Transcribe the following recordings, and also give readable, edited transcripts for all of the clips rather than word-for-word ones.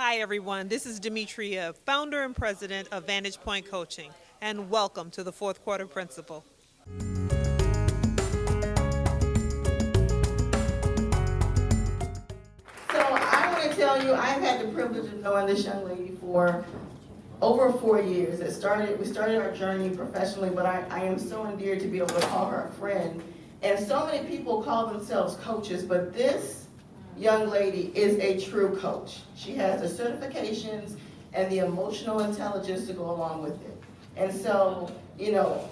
Hi, everyone. This is Demetria, founder and president of Vantage Point Coaching, and welcome to the fourth quarter principal. So I want to tell you, I've had the privilege of knowing this young lady for over 4 years. We started our journey professionally, but I am so endeared to be able to call her a friend. And so many people call themselves coaches, but this young lady is a true coach. She has the certifications and the emotional intelligence to go along with it. And so,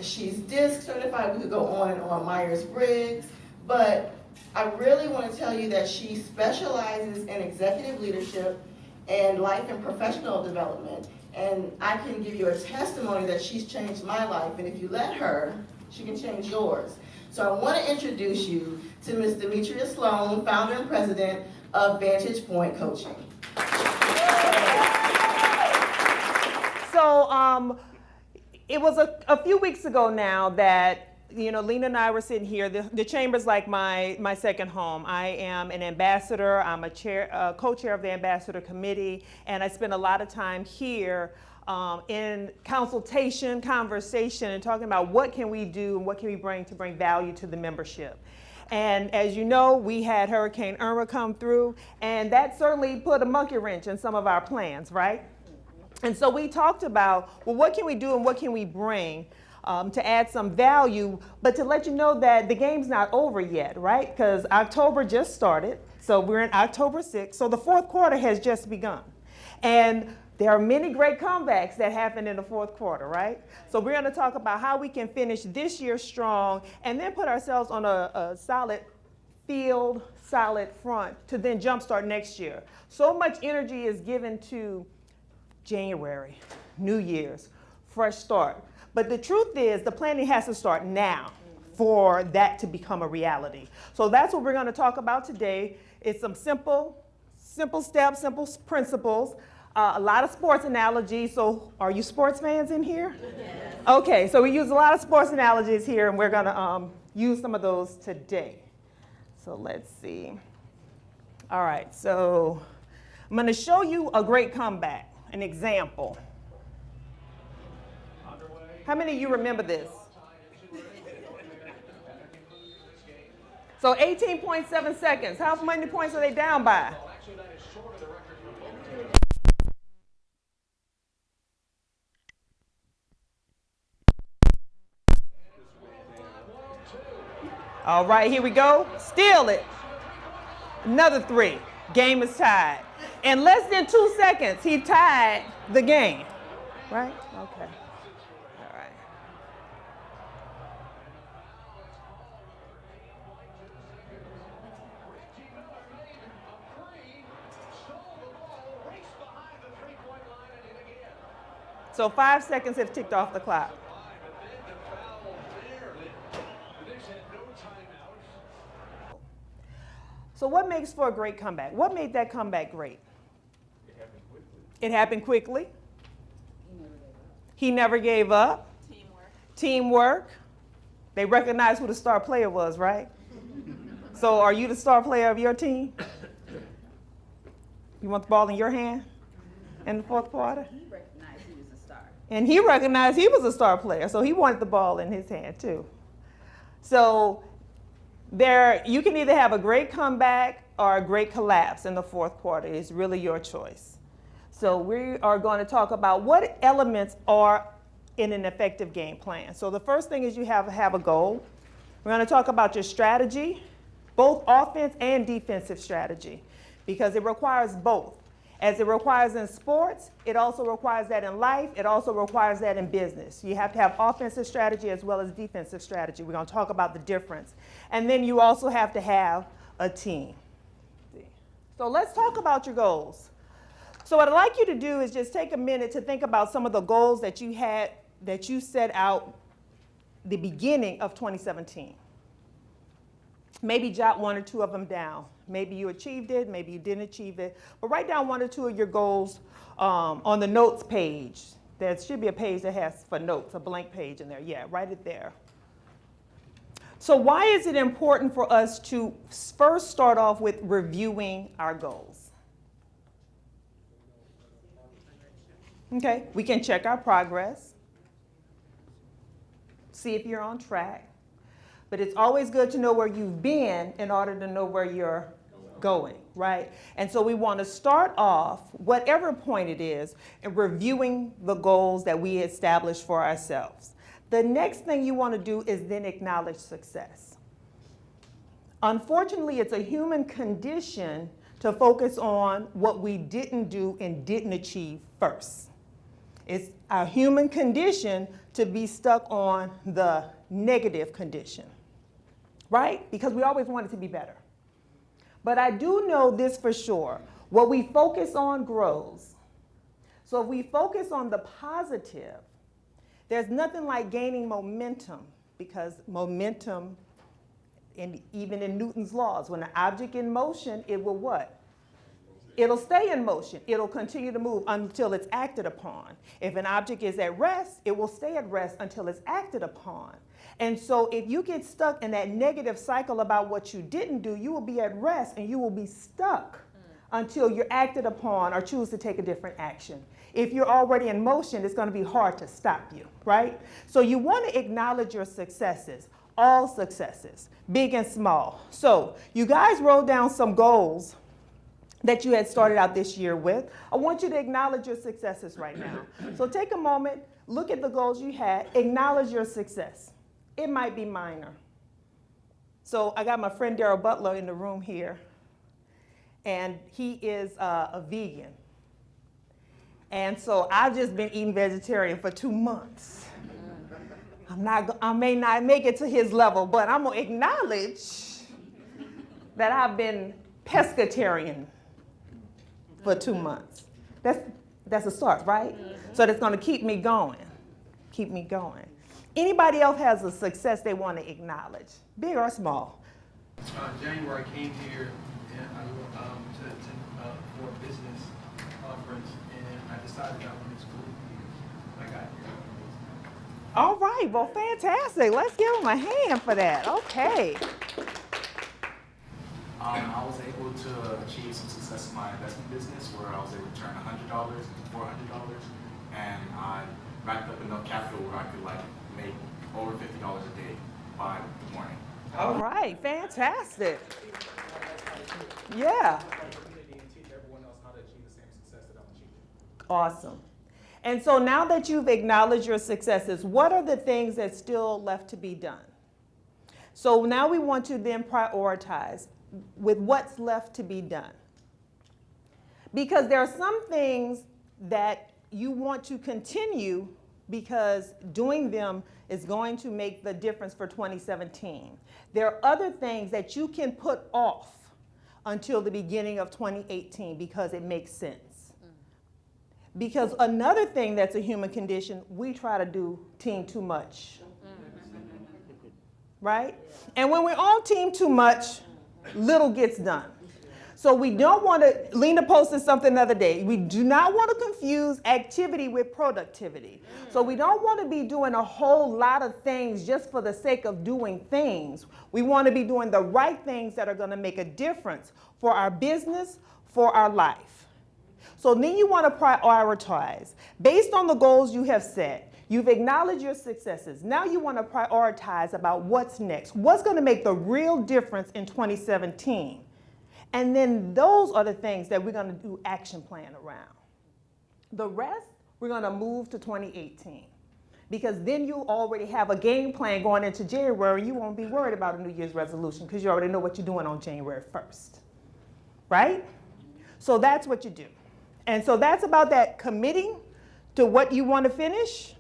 she's DISC certified. We could go on and on, Myers-Briggs, but I really want to tell you that she specializes in executive leadership and life and professional development. And I can give you a testimony that she's changed my life, and if you let her, she can change yours. So I want to introduce you to Ms. Demetria Sloan, founder and president of Vantage Point Coaching. So it was a few weeks ago now that Lena and I were sitting here. The chamber's like my second home. I am an ambassador. I'm a co-chair of the ambassador committee, and I spend a lot of time here in consultation, conversation, and talking about what can we do and what can we bring to bring value to the membership. And as you know, we had Hurricane Irma come through, and that certainly put a monkey wrench in some of our plans, right? And so we talked about, well, what can we do and what can we bring to add some value, but to let you know that the game's not over yet, right? Because October just started, so we're in October 6th, so the fourth quarter has just begun. And there are many great comebacks that happen in the fourth quarter, right? So we're going to talk about how we can finish this year strong and then put ourselves on a solid field, solid front to then jumpstart next year. So much energy is given to January, New Year's, fresh start. But the truth is, the planning has to start now for that to become a reality. So that's what we're going to talk about today. It's some simple steps, simple principles, a lot of sports analogies. So are you sports fans in here? Yes. Okay, so we use a lot of sports analogies here, and we're going to use some of those today. So let's see. All right, so I'm going to show you a great comeback, an example. How many of you remember this? So 18.7 seconds. How many points are they down by? All right, here we go. Steal it. Another 3. Game is tied. In less than 2 seconds, he tied the game. Right? Okay. So 5 seconds have ticked off the clock. So what makes for a great comeback? What made that comeback great? It happened quickly. He never gave up. Teamwork. They recognized who the star player was, right? So are you the star player of your team? You want the ball in your hand in the fourth quarter? And he recognized he was a star player, so he wanted the ball in his hand too. So you can either have a great comeback or a great collapse in the fourth quarter. It's really your choice. So we are going to talk about what elements are in an effective game plan. So the first thing is you have a goal. We're going to talk about your strategy, both offense and defensive strategy, because it requires both. As it requires in sports, it also requires that in life. It also requires that in business. You have to have offensive strategy as well as defensive strategy. We're going to talk about the difference. And then you also have to have a team. So let's talk about your goals. So what I'd like you to do is just take a minute to think about some of the goals that you set out the beginning of 2017. Maybe jot 1 or 2 of them down. Maybe you achieved it, maybe you didn't achieve it, but write down 1 or 2 of your goals on the notes page. There should be a page that has for notes, a blank page in there. Yeah, write it there. So why is it important for us to first start off with reviewing our goals? Okay, we can check our progress, see if you're on track. But it's always good to know where you've been in order to know where you're going, right? And so we want to start off, whatever point it is, in reviewing the goals that we established for ourselves. The next thing you want to do is then acknowledge success. Unfortunately, it's a human condition to focus on what we didn't do and didn't achieve first. It's our human condition to be stuck on the negative condition, right? Because we always want it to be better. But I do know this for sure. What we focus on grows. So if we focus on the positive, there's nothing like gaining momentum, because momentum, and even in Newton's laws, when an object in motion, it will what? It'll stay in motion. It'll continue to move until it's acted upon. If an object is at rest, it will stay at rest until it's acted upon. And so if you get stuck in that negative cycle about what you didn't do, you will be at rest and you will be stuck until you're acted upon or choose to take a different action. If you're already in motion, it's going to be hard to stop you, right? So you want to acknowledge your successes, all successes, big and small. So you guys wrote down some goals that you had started out this year with. I want you to acknowledge your successes right now. So take a moment, look at the goals you had, acknowledge your success. It might be minor. So I got my friend Daryl Butler in the room here, and he is a vegan. And so I've just been eating vegetarian for 2 months. I may not make it to his level, but I'm gonna acknowledge that I've been pescatarian for 2 months. That's a start, right? So that's gonna keep me going. Anybody else has a success they want to acknowledge, big or small? January, I came here for a business conference, and I decided I wanted school. I got here. All right, well, fantastic. Let's give them a hand for that. Okay. I was able to achieve some success in my investment business where I was able to turn $100 into $400, and I racked up enough capital where I could make over $50 a day by the morning. All right, fantastic. Yeah. Community and teach everyone else how to achieve the same success that I'm achieving. Awesome. And so now that you've acknowledged your successes, what are the things that still left to be done? So now we want to then prioritize with what's left to be done. Because there are some things that you want to continue because doing them is going to make the difference for 2017. There are other things that you can put off until the beginning of 2018 because it makes sense. Because another thing that's a human condition, we try to do team too much. Right? And when we're on team too much, little gets done. So we don't want to, Lena posted something the other day, we do not want to confuse activity with productivity. So we don't want to be doing a whole lot of things just for the sake of doing things. We want to be doing the right things that are going to make a difference for our business, for our life. So then you want to prioritize. Based on the goals you have set, you've acknowledged your successes. Now you want to prioritize about what's next. What's going to make the real difference in 2017? And then those are the things that we're going to do action plan around. The rest, we're going to move to 2018. Because then you already have a game plan going into January. You won't be worried about a New Year's resolution because you already know what you're doing on January 1st. Right? So that's what you do. And so that's about that committing to what you want to finish,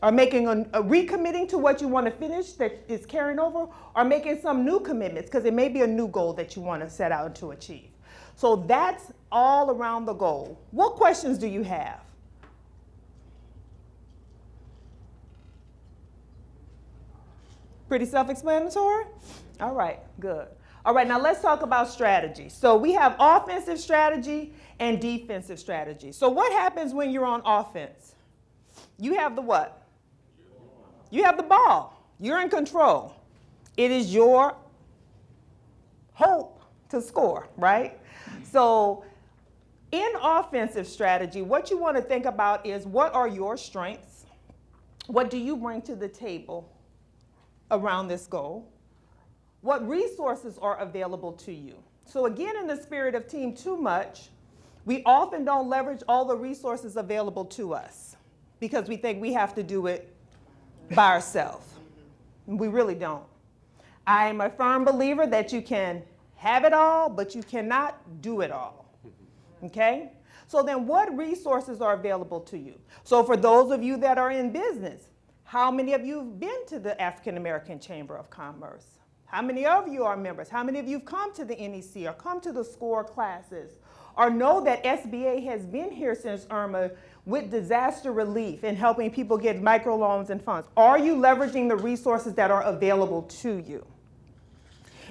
or making a recommitting to what you want to finish that is carrying over, or making some new commitments because it may be a new goal that you want to set out to achieve. So that's all around the goal. What questions do you have? Pretty self-explanatory? All right, good. All right, now let's talk about strategy. So we have offensive strategy and defensive strategy. So what happens when you're on offense? You have the what? You have the ball. You're in control. It is your hope to score, right? So In offensive strategy, what you want to think about is what are your strengths? What do you bring to the table around this goal? What resources are available to you? So again, in the spirit of team too much, we often don't leverage all the resources available to us because we think we have to do it by ourselves. We really don't. I am a firm believer that you can have it all, but you cannot do it all. Okay? So then what resources are available to you? So for those of you that are in business, how many of you have been to the African American Chamber of Commerce? How many of you are members? How many of you have come to the NEC or come to the SCORE classes or know that SBA has been here since Irma with disaster relief and helping people get microloans and funds? Are you leveraging the resources that are available to you?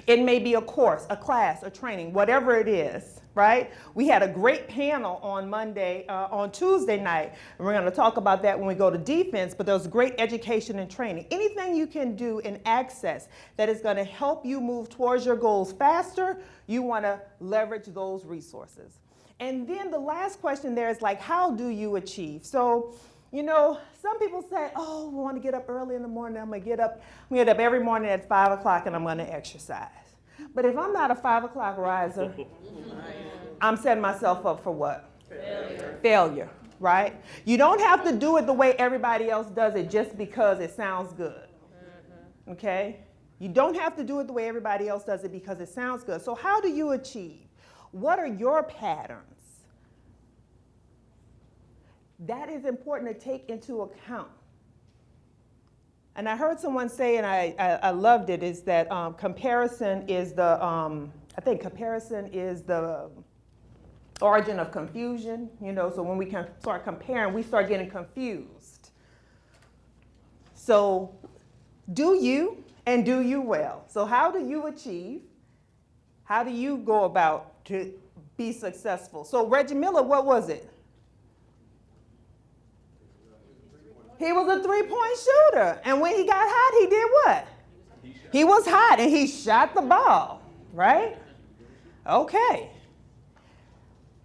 It may be a course, a class, a training, whatever it is, right? We had a great panel on Tuesday night, and we're going to talk about that when we go to defense, but there's great education and training. Anything you can do in access that is going to help you move towards your goals faster, you want to leverage those resources. And then the last question there is like, how do you achieve? So, you know, some people say, oh, we want to get up early in the morning. I'm going to get up every morning at 5 o'clock and I'm going to exercise. But if I'm not a 5 o'clock riser, I'm setting myself up for what? Failure, right? You don't have to do it the way everybody else does it just because it sounds good, okay? You don't have to do it the way everybody else does it because it sounds good. So how do you achieve? What are your patterns? That is important to take into account. And I heard someone say, and I loved it, is that comparison is the origin of confusion. You know, so when we can start comparing, we start getting confused. So do you and do you well. So how do you achieve? How do you go about to be successful? So Reggie Miller, what was it? He was a three-point shooter. And when he got hot, he did what? He was hot and he shot the ball, right? Okay.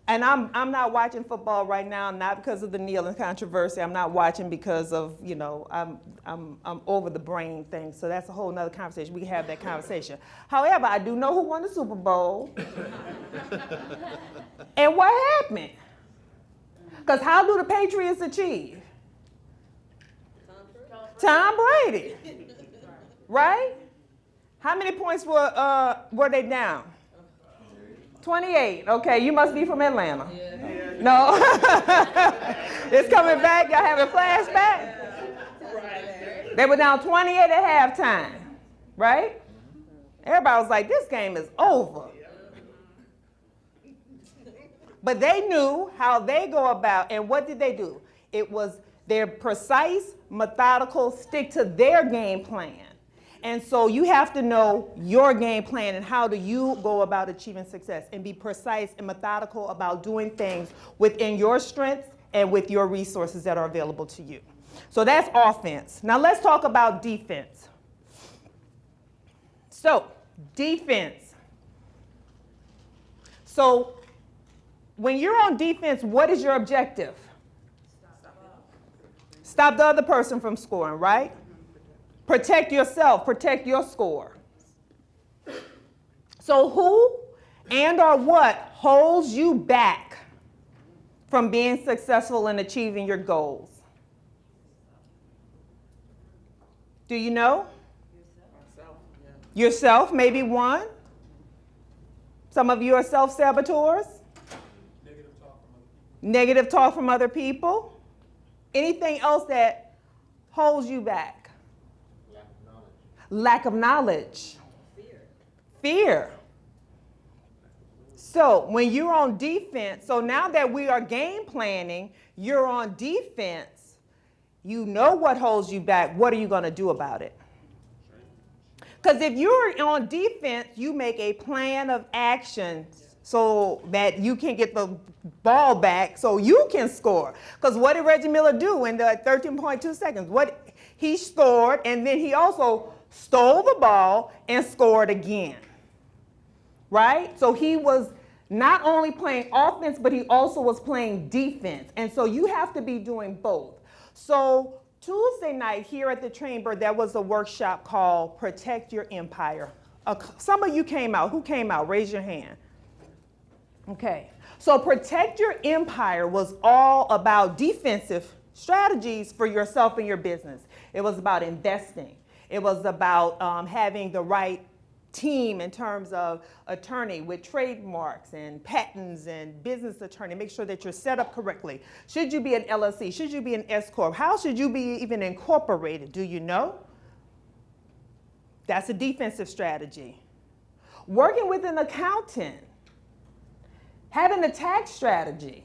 And I'm not watching football right now, not because of the kneeling controversy. I'm not watching because of, you know, I'm over the brain thing. So that's a whole nother conversation. We can have that conversation. However, I do know who won the Super Bowl. And what happened? Because how do the Patriots achieve? Tom Brady, right? How many points were they down? 28. Okay, you must be from Atlanta. Yeah. No? It's coming back? Y'all having a flashback? Right. They were down 28 at halftime, right? Everybody was like, this game is over. But they knew how they go about, and what did they do? It was their precise, methodical, stick to their game plan. And so you have to know your game plan and how do you go about achieving success and be precise and methodical about doing things within your strengths and with your resources that are available to you. So that's offense. Now let's talk about defense. So defense. So when you're on defense, what is your objective? Stop the other person from scoring, right? Protect yourself, protect your score. So who and or what holds you back from being successful in achieving your goals? Do you know? Yourself, maybe one. Some of you are self-saboteurs. Negative talk from other people. Anything else that holds you back? Lack of knowledge. Fear. So when you're on defense, so now that we are game planning, you're on defense, you know what holds you back. What are you going to do about it? Because if you're on defense, you make a plan of action so that you can get the ball back so you can score. Because what did Reggie Miller do in the 13.2 seconds? He scored, and then he also stole the ball and scored again, right? So he was not only playing offense, but he also was playing defense. And so you have to be doing both. So Tuesday night here at the Chamber, there was a workshop called Protect Your Empire. Some of you came out. Who came out? Raise your hand. Okay. So Protect Your Empire was all about defensive strategies for yourself and your business. It was about investing. It was about having the right team in terms of attorney with trademarks and patents and business attorney. Make sure that you're set up correctly. Should you be an LLC? Should you be an S Corp? How should you be even incorporated? Do you know? That's a defensive strategy. Working with an accountant. Having a tax strategy.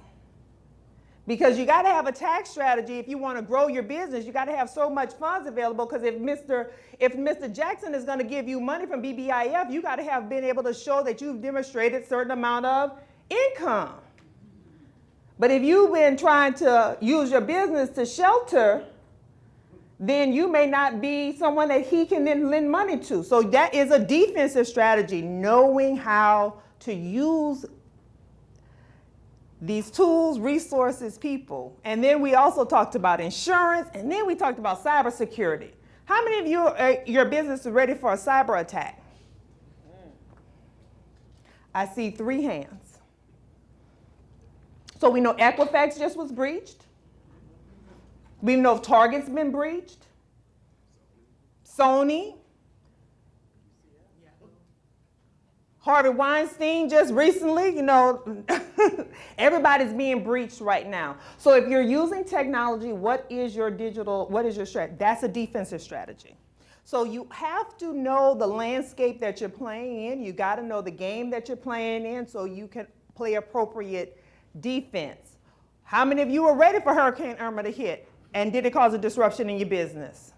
Because you got to have a tax strategy if you want to grow your business. You got to have so much funds available, because if Mr. Jackson is going to give you money from BBIF, you got to have been able to show that you've demonstrated a certain amount of income. But if you've been trying to use your business to shelter, then you may not be someone that he can then lend money to. So that is a defensive strategy, knowing how to use these tools, resources, people. And then we also talked about insurance, and then we talked about cybersecurity. How many of you, your business is ready for a cyber attack? I see 3 hands. So we know Equifax just was breached. We know Target's been breached. Sony. Harvey Weinstein just recently, everybody's being breached right now. So if you're using technology, what is your strategy? That's a defensive strategy. So you have to know the landscape that you're playing in. You got to know the game that you're playing in so you can play appropriate defense. How many of you are ready for Hurricane Irma to hit? And did it cause a disruption in your business?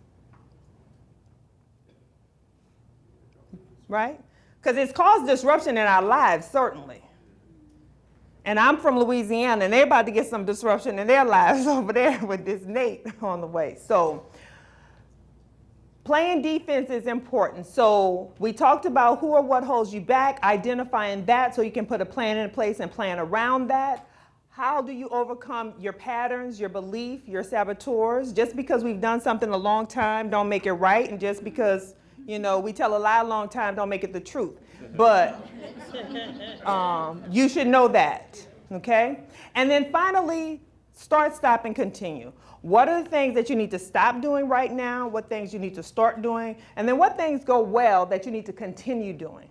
Right? Because it's caused disruption in our lives, certainly. And I'm from Louisiana, and they're about to get some disruption in their lives over there with this Nate on the way. So playing defense is important. So we talked about who or what holds you back, identifying that so you can put a plan in place and plan around that. How do you overcome your patterns, your belief, your saboteurs? Just because we've done something a long time don't make it right, and just because we tell a lie a long time don't make it the truth. But you should know that, okay? And then finally, start, stop, and continue. What are the things that you need to stop doing right now? What things you need to start doing? And then what things go well that you need to continue doing?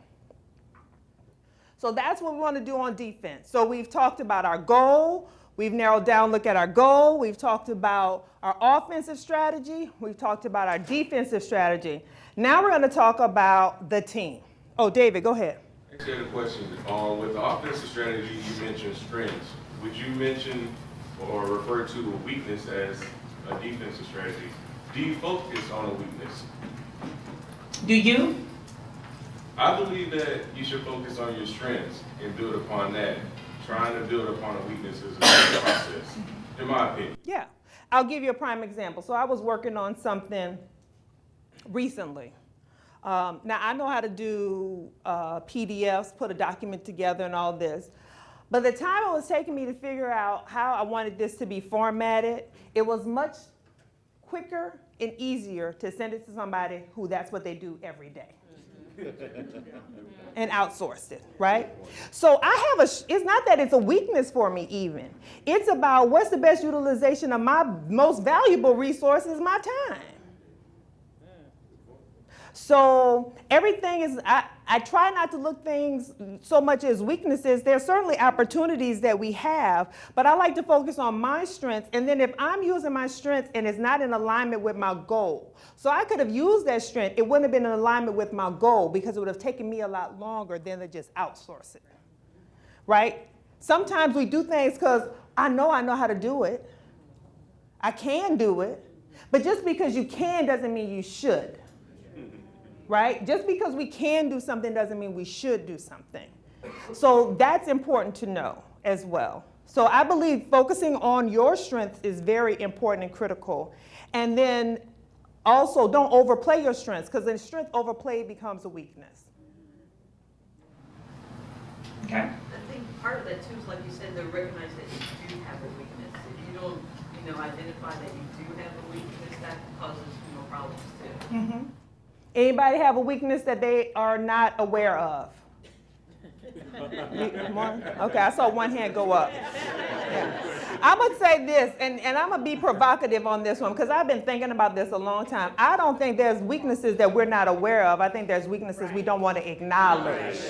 So that's what we want to do on defense. So we've talked about our goal. We've narrowed down, look at our goal. We've talked about our offensive strategy. We've talked about our defensive strategy. Now we're going to talk about the team. Oh, David, go ahead. Actually, I had a question. With the offensive strategy, you mentioned strengths. Would you mention or refer to a weakness as a defensive strategy? Do you focus on a weakness? Do you? I believe that you should focus on your strengths and build upon that. Trying to build upon a weakness is a process, in my opinion. Yeah. I'll give you a prime example. So I was working on something recently. Now, I know how to do PDFs, put a document together and all this. But the time it was taking me to figure out how I wanted this to be formatted, it was much quicker and easier to send it to somebody who that's what they do every day. And outsourced it, right? So it's not that it's a weakness for me even. It's about what's the best utilization of my most valuable resource is my time. So everything is, I try not to look things so much as weaknesses. There's certainly opportunities that we have, but I like to focus on my strengths. And then if I'm using my strengths and it's not in alignment with my goal, so I could have used that strength, it wouldn't have been in alignment with my goal because it would have taken me a lot longer than to just outsource it, right? Sometimes we do things because I know how to do it. I can do it. But just because you can doesn't mean you should. Right? Just because we can do something doesn't mean we should do something. So that's important to know as well. So I believe focusing on your strengths is very important and critical. And then also don't overplay your strengths, because then strength overplayed becomes a weakness. Okay? I think part of that too is, like you said, to recognize that you do have a weakness. If you don't, identify that you do have a weakness, that causes, problems too. Anybody have a weakness that they are not aware of? One? Okay, I saw one hand go up. Yeah. I'm gonna say this, and I'm gonna be provocative on this one because I've been thinking about this a long time. I don't think there's weaknesses that we're not aware of. I think there's weaknesses we don't want to acknowledge.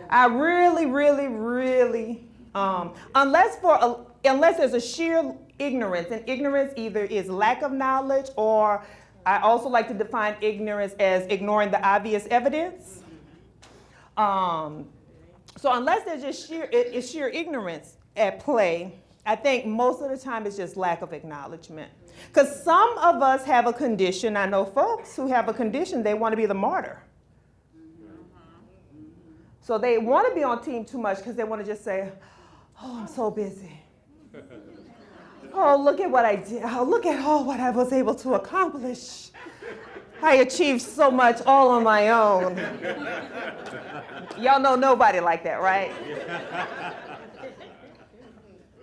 I really, really, really, unless there's a sheer ignorance, and ignorance either is lack of knowledge, or I also like to define ignorance as ignoring the obvious evidence. So unless there's just sheer ignorance at play, I think most of the time it's just lack of acknowledgement. Because some of us have a condition. I know folks who have a condition, they want to be the martyr. So they want to be on team too much because they want to just say, oh, I'm so busy. Oh, look at what I did. Oh, look at what I was able to accomplish. I achieved so much all on my own. Y'all know nobody like that, right?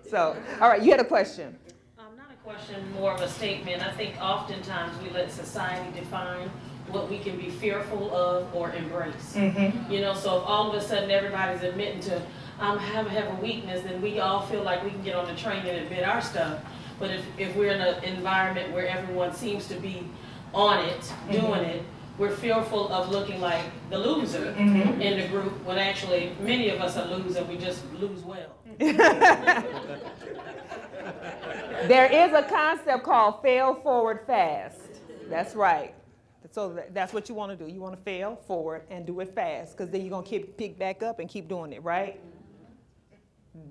So, all right, you had a question. Not a question, more of a statement. I think oftentimes we let society define what we can be fearful of or embrace. So if all of a sudden everybody's admitting to, have a weakness, then we all feel like we can get on the train and admit our stuff. But if we're in an environment where everyone seems to be on it, doing it, we're fearful of looking like the loser in the group, when actually many of us are losers, we just lose well. There is a concept called fail forward fast. That's right. So that's what you want to do. You want to fail forward and do it fast, because then you're going to pick back up and keep doing it, right?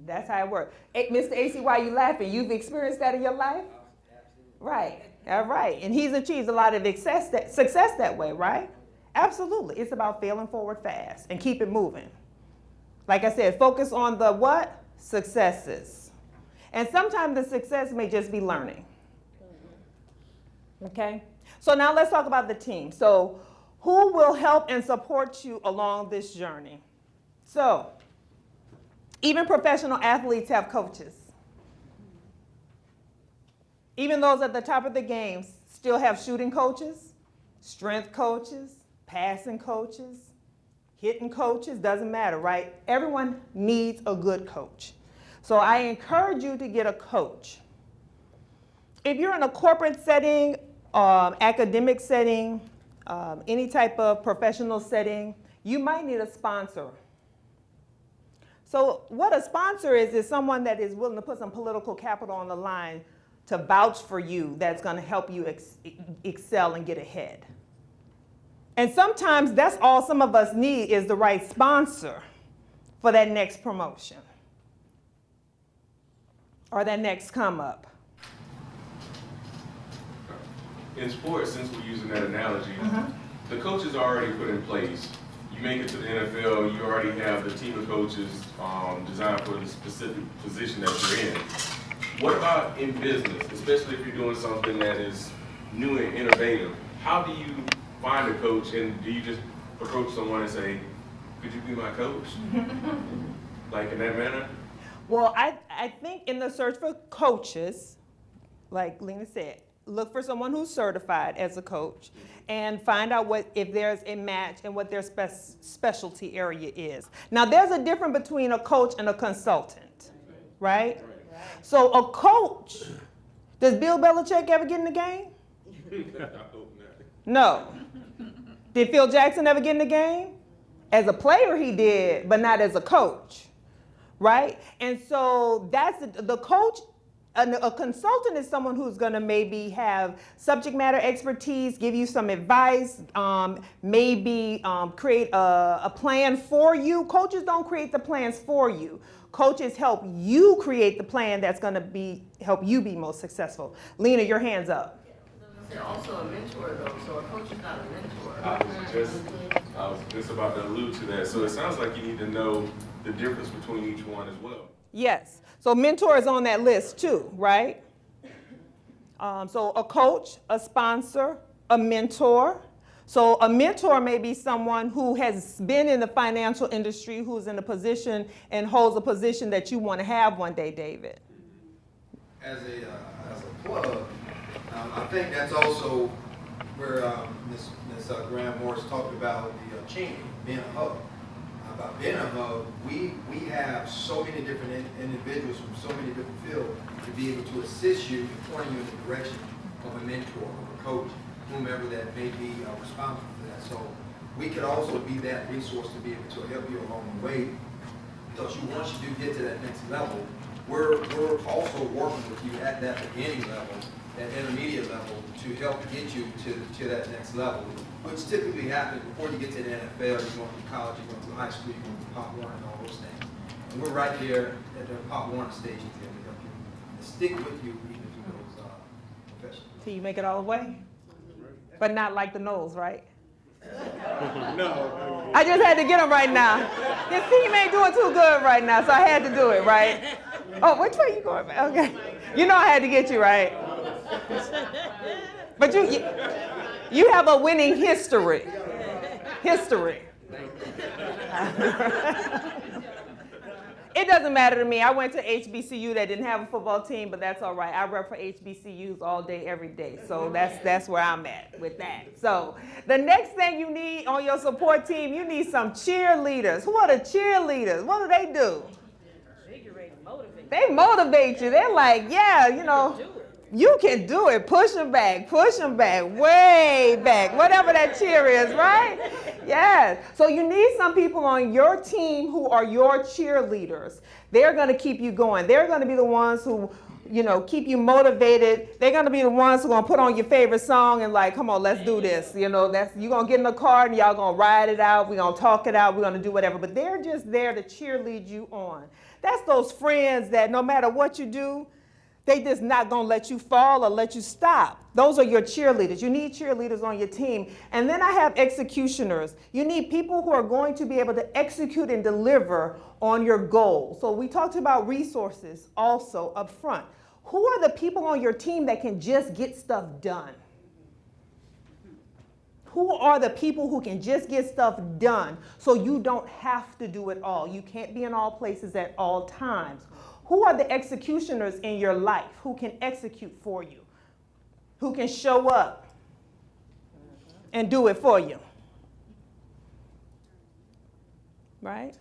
That's how it works. Hey, Mr. AC, why are you laughing? You've experienced that in your life? Right. All right. And he's achieved a lot of success that way, right? Absolutely. It's about failing forward fast and keep it moving. Like I said, focus on the what? Successes. And sometimes the success may just be learning. Okay? So now let's talk about the team. So who will help and support you along this journey? So even professional athletes have coaches. Even those at the top of the game still have shooting coaches, strength coaches, passing coaches, hitting coaches, doesn't matter, right? Everyone needs a good coach. So I encourage you to get a coach. If you're in a corporate setting, academic setting, any type of professional setting, you might need a sponsor. So what a sponsor is someone that is willing to put some political capital on the line to vouch for you, that's going to help you excel and get ahead. And sometimes that's all some of us need, is the right sponsor for that next promotion or that next come up. In sports, since we're using that analogy, the coaches are already put in place. You make it to the NFL, you already have the team of coaches designed for the specific position that you're in. What about in business, especially if you're doing something that is new and innovative? How do you find a coach, and do you just approach someone and say, could you be my coach? Like in that manner? Well, I think in the search for coaches, like Lena said, look for someone who's certified as a coach and find out if there's a match and what their specialty area is. Now, there's a difference between a coach and a consultant, right? So a coach, does Bill Belichick ever get in the game? No. Did Phil Jackson ever get in the game? As a player, he did, but not as a coach, right? And so that's the coach. A consultant is someone who's going to maybe have subject matter expertise, give you some advice, maybe create a plan for you. Coaches don't create the plans for you. Coaches help you create the plan that's going to help you be most successful. Lena, your hand's up. They're also a mentor, though, so a coach is not a mentor. I was just about to allude to that. So it sounds like you need to know the difference between each one as well. Yes. So mentor is on that list too, right? So a coach, a sponsor, a mentor. So a mentor may be someone who has been in the financial industry, who's in a position and holds a position that you want to have one day, David. As a plug, I think that's also where Ms. Graham Morris talked about the chain, being a hub. About being a hub, we have so many different individuals from so many different fields to be able to assist you and point you in the direction of a mentor, of a coach, whomever that may be responsible for that. So we could also be that resource to be able to help you along the way. Because once you do get to that next level, we're also working with you at that beginning level, that intermediate level, to help get you to that next level, which typically happens before you get to the NFL. You're going to college, you're going to high school, you're going to Pop Warner and all those things. And we're right there at the Pop Warner stage to be able to help you and stick with you even through those professionals. Till you make it all the way? But not like the Knowles, right? No. I just had to get him right now. His team ain't doing too good right now, so I had to do it, right? Oh, which way you going, man? Okay. You know I had to get you, right? But you have a winning history. History. It doesn't matter to me. I went to HBCU that didn't have a football team, but that's all right. I rep for HBCUs all day, every day. So that's where I'm at with that. So the next thing you need on your support team, you need some cheerleaders. Who are the cheerleaders? What do they do? They motivate you. They're like, yeah, you know, you can do it. Push them back, way back, whatever that cheer is, right? Yes. So you need some people on your team who are your cheerleaders. They're going to keep you going. They're going to be the ones who, you know, keep you motivated. They're going to be the ones who are going to put on your favorite song and like, come on, let's do this. You know, you're going to get in the car and y'all going to ride it out. We're going to talk it out. We're going to do whatever. But they're just there to cheerlead you on. That's those friends that no matter what you do, they just not going to let you fall or let you stop. Those are your cheerleaders. You need cheerleaders on your team. And then I have executioners. You need people who are going to be able to execute and deliver on your goals. So we talked about resources also up front. Who are the people on your team that can just get stuff done? Who are the people who can just get stuff done so you don't have to do it all? You can't be in all places at all times. Who are the executioners in your life who can execute for you? Who can show up and do it for you? Right?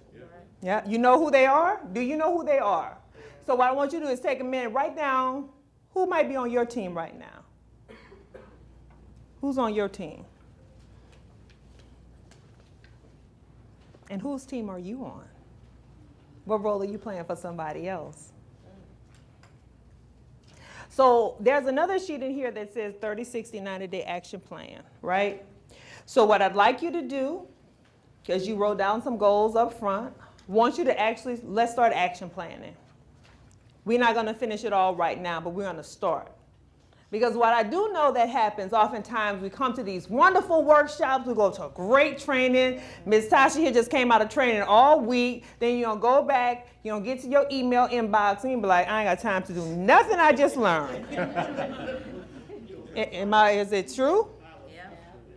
Yeah. You know who they are? Do you know who they are? So what I want you to do is take a minute, write down who might be on your team right now. Who's on your team? And whose team are you on? What role are you playing for somebody else? So there's another sheet in here that says 30, 60, 90-day action plan, right? So what I'd like you to do, because you wrote down some goals up front, want you to actually, let's start action planning. We're not going to finish it all right now, but we're going to start. Because what I do know that happens, oftentimes we come to these wonderful workshops, we go to a great training. Ms. Tasha here just came out of training all week. Then you're going to go back, you're going to get to your email inbox, and you'll be like, I ain't got time to do nothing I just learned. Is it true? Yeah.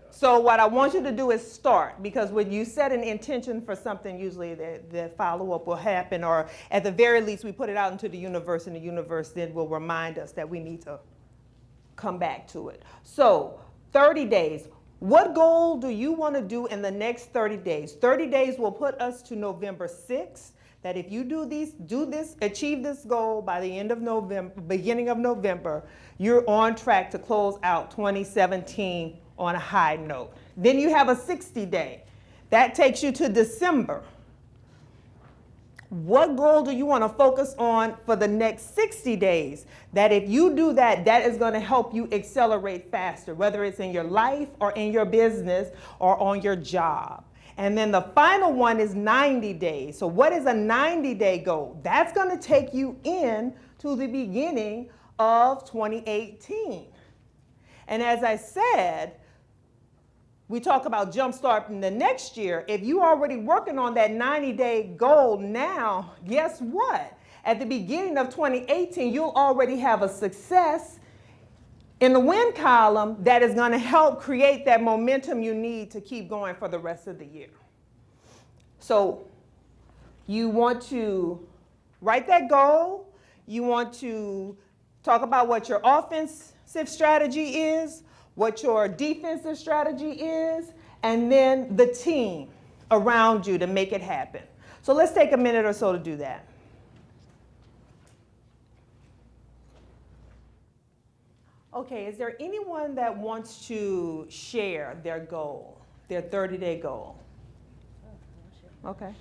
So what I want you to do is start, because when you set an intention for something, usually the follow-up will happen, or at the very least, we put it out into the universe, and the universe then will remind us that we need to come back to it. So 30 days. What goal do you want to do in the next 30 days? 30 days will put us to November 6th. That if you do this, achieve this goal by the end of November, beginning of November, you're on track to close out 2017 on a high note. Then you have a 60-day. That takes you to December. What goal do you want to focus on for the next 60 days? That if you do that, that is going to help you accelerate faster, whether it's in your life or in your business or on your job. And then the final one is 90 days. So what is a 90-day goal? That's going to take you in to the beginning of 2018. And as I said, we talk about jumpstarting the next year. If you're already working on that 90-day goal now, guess what? At the beginning of 2018, you'll already have a success in the win column that is going to help create that momentum you need to keep going for the rest of the year. So you want to write that goal. You want to talk about what your offensive strategy is, what your defensive strategy is, and then the team around you to make it happen. So let's take a minute or so to do that. Okay, is there anyone that wants to share their goal, their 30-day goal? Okay.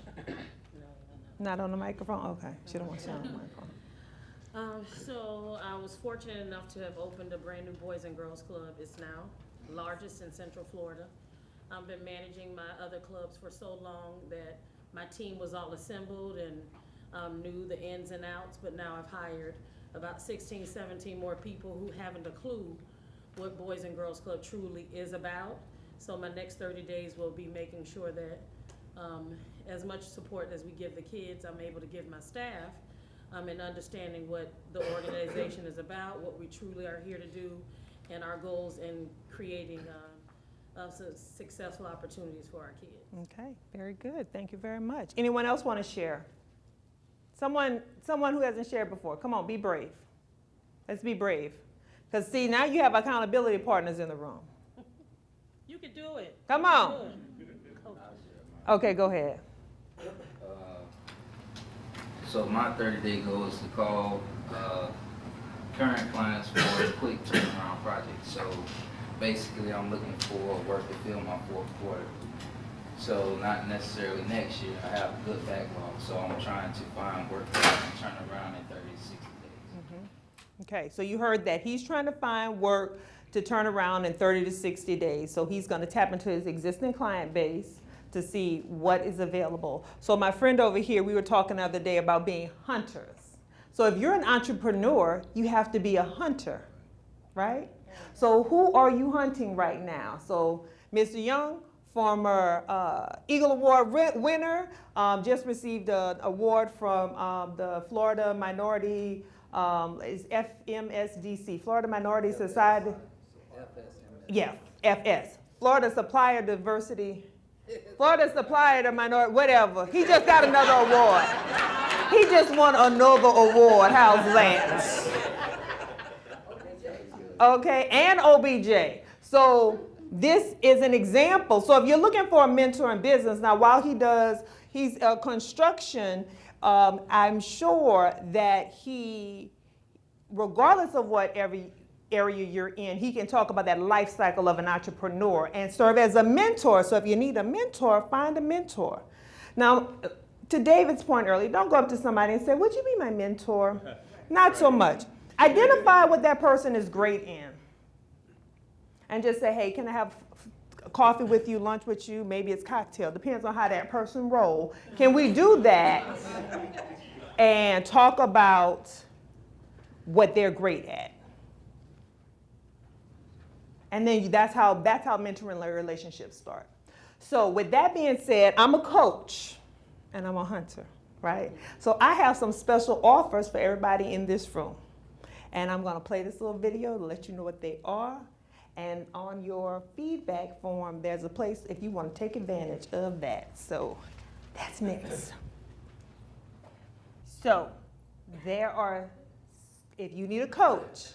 Not on the microphone? Okay, she don't want to share on the microphone. So I was fortunate enough to have opened a brand new Boys and Girls Club. It's now largest in Central Florida. I've been managing my other clubs for so long that my team was all assembled and knew the ins and outs, but now I've hired about 16, 17 more people who haven't a clue what Boys and Girls Club truly is about. So my next 30 days will be making sure that as much support as we give the kids, I'm able to give my staff in understanding what the organization is about, what we truly are here to do, and our goals in creating successful opportunities for our kids. Okay, very good. Thank you very much. Anyone else want to share? Someone who hasn't shared before. Come on, be brave. Let's be brave. Because see, now you have accountability partners in the room. You can do it. Come on. Okay, go ahead. So my 30-day goal is to call current clients for a quick turnaround project. So basically, I'm looking for work to fill my fourth quarter. So not necessarily next year. I have a good backlog. So I'm trying to find work that I can turn around in 30 to 60 days. Okay, so you heard that. He's trying to find work to turn around in 30 to 60 days. So he's going to tap into his existing client base to see what is available. So my friend over here, we were talking the other day about being hunters. So if you're an entrepreneur, you have to be a hunter, right? So who are you hunting right now? So Mr. Young, former Eagle Award winner, just received an award from the Florida Minority, is FMSDC, Florida Minority Society. Yeah, FS, Florida Supplier Diversity. Florida Supplier to Minority, whatever. He just got another award. He just won another award. How's that? Okay, and OBJ. So this is an example. So if you're looking for a mentor in business, now while he's a construction, I'm sure that he, regardless of what every area you're in, he can talk about that life cycle of an entrepreneur and serve as a mentor. So if you need a mentor, find a mentor. Now, to David's point earlier, don't go up to somebody and say, would you be my mentor? Not so much. Identify what that person is great in. And just say, hey, can I have coffee with you, lunch with you? Maybe it's cocktail. Depends on how that person rolls. Can we do that and talk about what they're great at? And then that's how mentoring relationships start. So with that being said, I'm a coach and I'm a hunter, right? So I have some special offers for everybody in this room. And I'm gonna play this little video to let you know what they are. And on your feedback form, there's a place if you want to take advantage of that. So that's next. So there are, if you need a coach,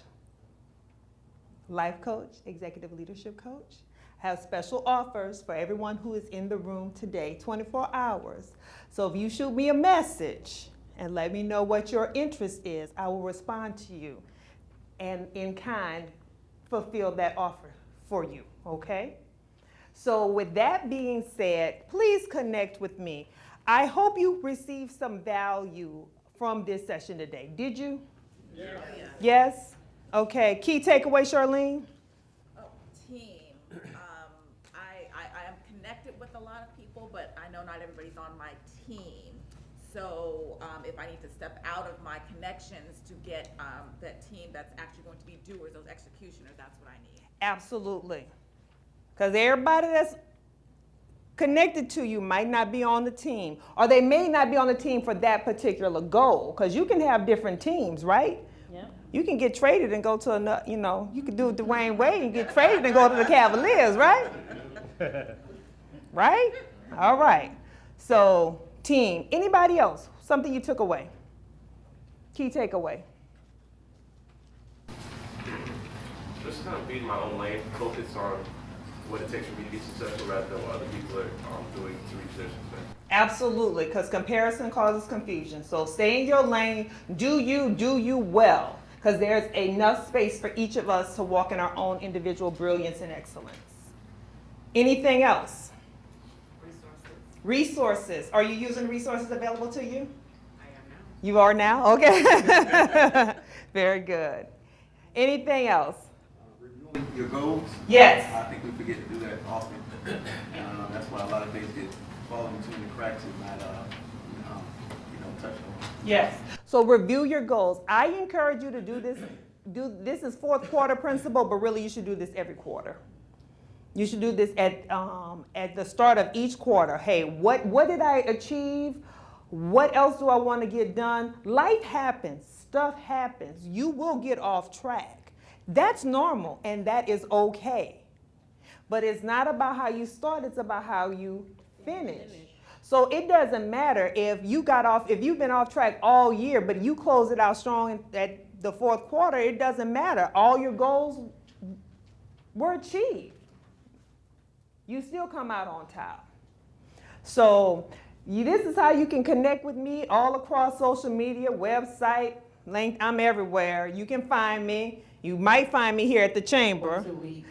life coach, executive leadership coach, have special offers for everyone who is in the room today, 24 hours. So if you shoot me a message and let me know what your interest is, I will respond to you and in kind fulfill that offer for you, okay? So with that being said, please connect with me. I hope you received some value from this session today. Did you? Yeah. Yes? Okay, key takeaway, Charlene? Oh, team. I am connected with a lot of people, but I know not everybody's on my team. So if I need to step out of my connections to get that team that's actually going to be doers, those executioners, that's what I need. Absolutely. Because everybody that's connected to you might not be on the team, or they may not be on the team for that particular goal, because you can have different teams, right? Yeah. you can get traded and go to another, you know, you can do Dwayne Wade and get traded and go to the Cavaliers, right? Right? All right. So, team, anybody else? Something you took away? Key takeaway? Just kind of being my own lane, focus on what it takes for me to be successful rather than what other people are doing to reach their success. Absolutely, because comparison causes confusion. So stay in your lane, do you well, because there's enough space for each of us to walk in our own individual brilliance and excellence. Anything else? Resources. Are you using resources available to you? I am now. You are now? Okay. Very good. Anything else? Reviewing your goals. Yes. I think we forget to do that often. That's why a lot of things get falling between the cracks and not, touched on. Yes. So review your goals. I encourage you to do this. This is fourth quarter principle, but really you should do this every quarter. You should do this at the start of each quarter. Hey, what did I achieve? What else do I want to get done? Life happens. Stuff happens. You will get off track. That's normal, and that is okay. But it's not about how you start, it's about how you finish. So it doesn't matter if you've been off track all year, but you close it out strong at the fourth quarter, it doesn't matter. All your goals were achieved. You still come out on top. So this is how you can connect with me all across social media, website, link. I'm everywhere. You can find me. You might find me here at the Chamber. Once a week.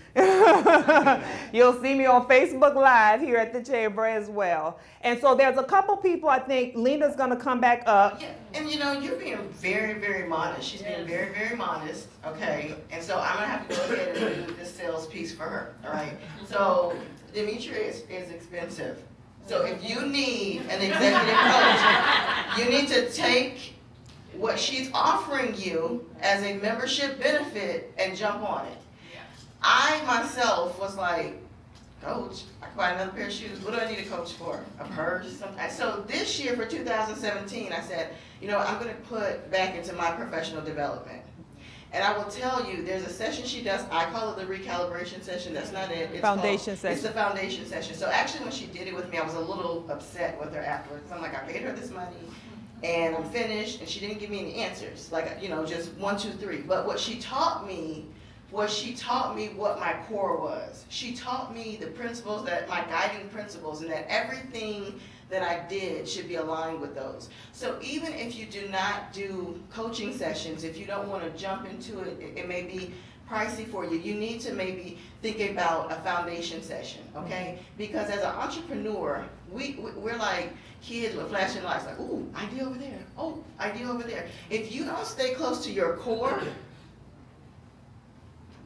You'll see me on Facebook Live here at the Chamber as well. And so there's a couple people, I think Lena's gonna come back up. Yeah, and you're being very, very modest. She's being very, very modest, okay? And so I'm gonna have to go ahead and do this sales piece for her, all right? So Demetria is expensive. So if you need an executive coach, you need to take what she's offering you as a membership benefit and jump on it. I myself was like, coach, I can buy another pair of shoes. What do I need a coach for? A purse? Something. So this year for 2017, I said, I'm going to put back into my professional development. And I will tell you, there's a session she does, I call it the recalibration session. That's not it. It's Foundation session. It's the foundation session. So actually when she did it with me, I was a little upset with her afterwards. I'm like, I paid her this money and I'm finished, and she didn't give me any answers. Like, just 1, 2, 3. But what she taught me what my core was. She taught me the principles, my guiding principles, and that everything that I did should be aligned with those. So even if you do not do coaching sessions, if you don't want to jump into it, it may be pricey for you. You need to maybe think about a foundation session, okay? Because as an entrepreneur, we're like kids with flashing lights, like, ooh, idea over there. Oh, idea over there. If you don't stay close to your core,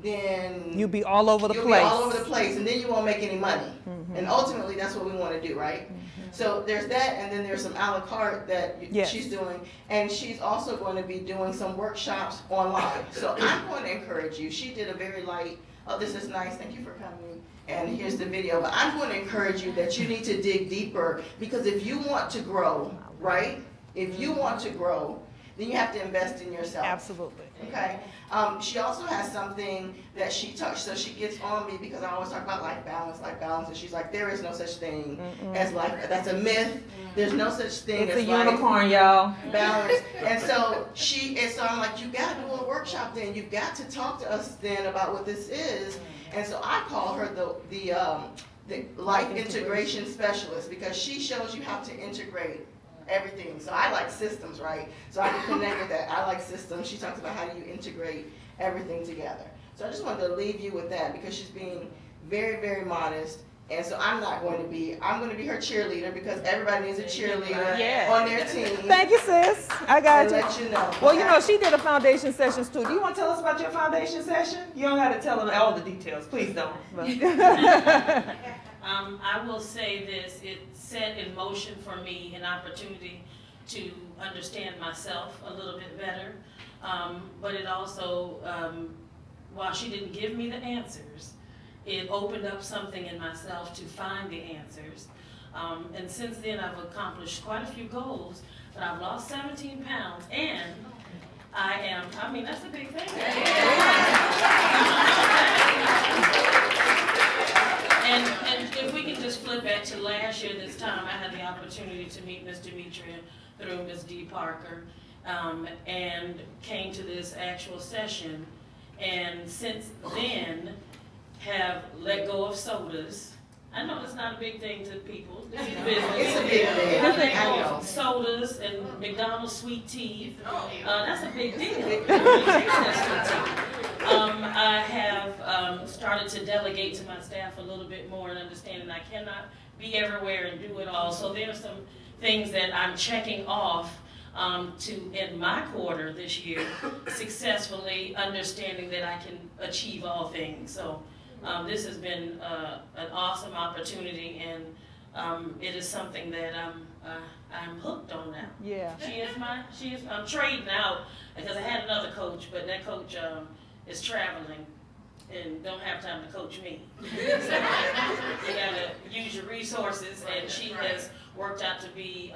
then You'll be all over the you'll place. be all over the place, and then you won't make any money. And ultimately, that's what we want to do, right? So there's that, and then there's some a la carte that Yes. she's doing, and she's also going to be doing some workshops online. So I'm going to encourage you. She did a very light, oh, this is nice, thank you for coming, and here's the video. But I'm going to encourage you that you need to dig deeper, because if you want to grow, right? If you want to grow, then you have to invest in yourself. Absolutely. Okay. She also has something that she touched, so she gets on me because I always talk about life balance, and she's like, there is no such thing as life. That's a myth. There's no such thing It's as a life unicorn, y'all. balance. And so I'm like, you got to do a workshop then. You've got to talk to us then about what this is. And so I call her the life integration specialist, because she shows you how to integrate everything. So I like systems, right? So I can connect with that. I like systems. She talks about how do you integrate everything together. So I just wanted to leave you with that, because she's being very, very modest. And so I'm going to be her cheerleader, because everybody needs a cheerleader Yeah. on their team. Thank you, sis. I got To you. let you know. Well, she did a foundation sessions too. Do you want to tell us about your foundation session? You don't have to tell them all the details. Please don't. I will say this, it set in motion for me an opportunity to understand myself a little bit better. But it also, while she didn't give me the answers, it opened up something in myself to find the answers. And since then I've accomplished quite a few goals, but I've lost 17 pounds, and I mean, that's a big thing. And if we can just flip back to last year, this time, I had the opportunity to meet Ms. Demetria through Ms. D. Parker, and came to this actual session. And since then, have let go of sodas. I know it's not a big thing to people. This is business. It's a big thing. I let I go know. of sodas and McDonald's sweet tea. That's a big deal. I have started to delegate to my staff a little bit more and understanding I cannot be everywhere and do it all. So there are some things that I'm checking off to end my quarter this year successfully, understanding that I can achieve all things. So this has been an awesome opportunity, and it is something that I'm hooked on now. Yeah. I'm trading out because I had another coach, but that coach is traveling and don't have time to coach me. So you gotta use your resources, and she has worked out to be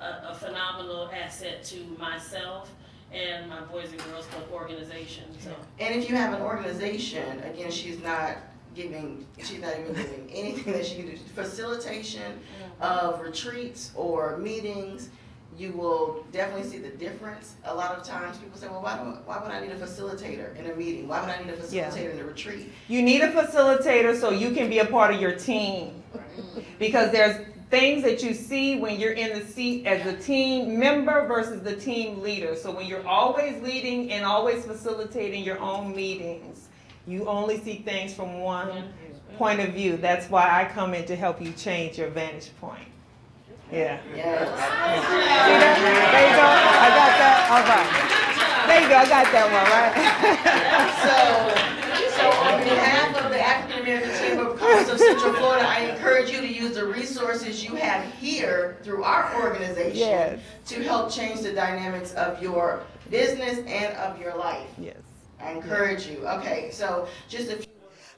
a phenomenal asset to myself and my Boys and Girls Club organization. So. And if you have an organization, again, she's not even giving anything that she can do. Facilitation of retreats or meetings, you will definitely see the difference. A lot of times people say, well, why would I need a facilitator in a meeting? Why would I need a facilitator in a retreat? You need a facilitator so you can be a part of your team. Because there's things that you see when you're in the seat as a team member versus the team leader. So when you're always leading and always facilitating your own meetings, you only see things from one point of view. That's why I come in to help you change your vantage point. Yeah. Yes. See that? There you go. I got that. All right. There you go. I got that one, right? So on behalf of the African American Chamber of Commerce of Central Florida, I encourage you to use the resources you have here through our organization to help change the dynamics of your business and of your life. Yes. I encourage you. Okay, so just a few.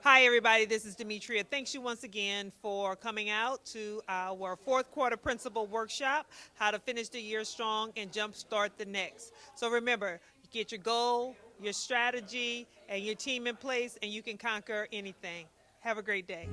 Hi, everybody. This is Demetria. Thanks you once again for coming out to our fourth quarter principal workshop, how to finish the year strong and jumpstart the next. So remember, you get your goal, your strategy, and your team in place, and you can conquer anything. Have a great day.